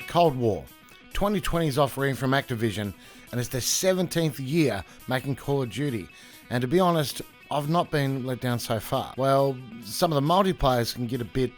Cold War. 2020's offering from Activision, and it's their 17th year making Call of Duty. And to be honest, I've not been let down so far. Well, some of the multiplayers can get a bit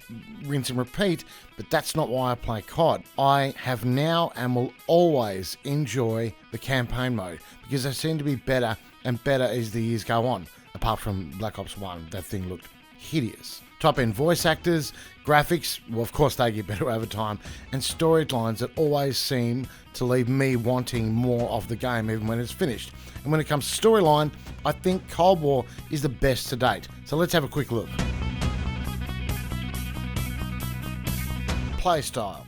rinse and repeat, but that's not why I play COD. I have now and will always enjoy the campaign mode, because they seem to be better and better as the years go on. Apart from Black Ops 1, that thing looked hideous. Top-end voice actors, graphics, well of course they get better over time, and storylines that always seem to leave me wanting more of the game even when it's finished. And when it comes to storyline, I think Cold War is the best to date. So let's have a quick look. Playstyle.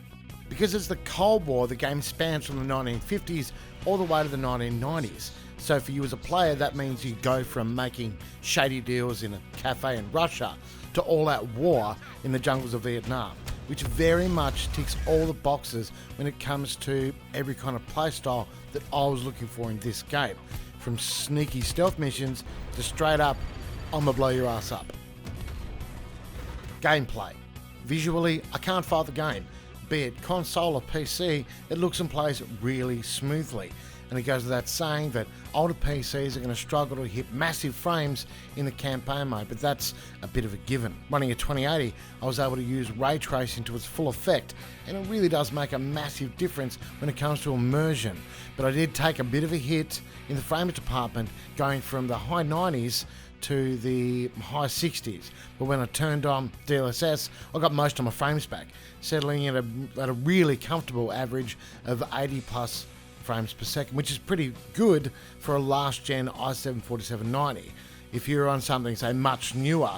Because it's the Cold War, the game spans from the 1950s all the way to the 1990s. So for you as a player, that means you go from making shady deals in a cafe in Russia to all-out war in the jungles of Vietnam, which very much ticks all the boxes when it comes to every kind of playstyle that I was looking for in this game. From sneaky stealth missions to straight up, I'ma blow your ass up. Gameplay. Visually, I can't fault the game. Be it console or PC, it looks and plays really smoothly. And it goes without saying that older PCs are going to struggle to hit massive frames in the campaign mode, but that's a bit of a given. Running a 2080, I was able to use ray tracing to its full effect, and it really does make a massive difference when it comes to immersion. But I did take a bit of a hit in the frame department, going from the high 90s to the high 60s. But when I turned on DLSS, I got most of my frames back, settling at a really comfortable average of 80 plus frames per second, which is pretty good for a last gen i7-4790. If you're on something, say, much newer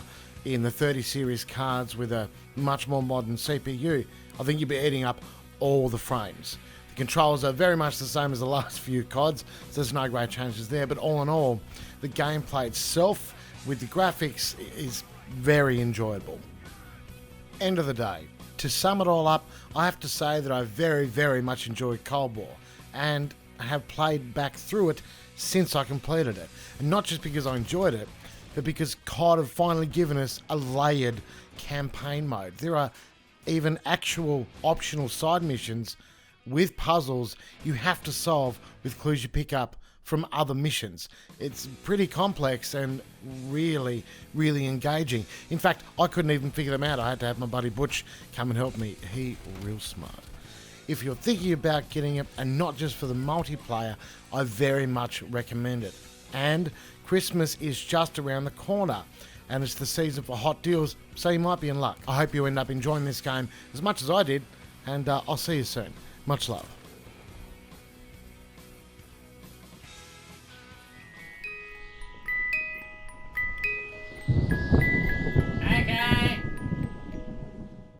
in the 30 series cards with a much more modern CPU, I think you'd be eating up all the frames. The controls are very much the same as the last few CODs, so there's no great changes there, but all in all, the gameplay itself with the graphics is very enjoyable. End of the day, to sum it all up, I have to say that I very, very much enjoyed Cold War, and have played back through it since I completed it. And not just because I enjoyed it, but because COD have finally given us a layered campaign mode. There are even actual optional side missions with puzzles you have to solve with clues you pick up from other missions. It's pretty complex and really, really engaging. In fact, I couldn't even figure them out. I had to have my buddy Butch come and help me. He real smart. If you're thinking about getting it, and not just for the multiplayer, I very much recommend it. And Christmas is just around the corner, and it's the season for hot deals, so you might be in luck. I hope you end up enjoying this game as much as I did, and I'll see you soon. Much love.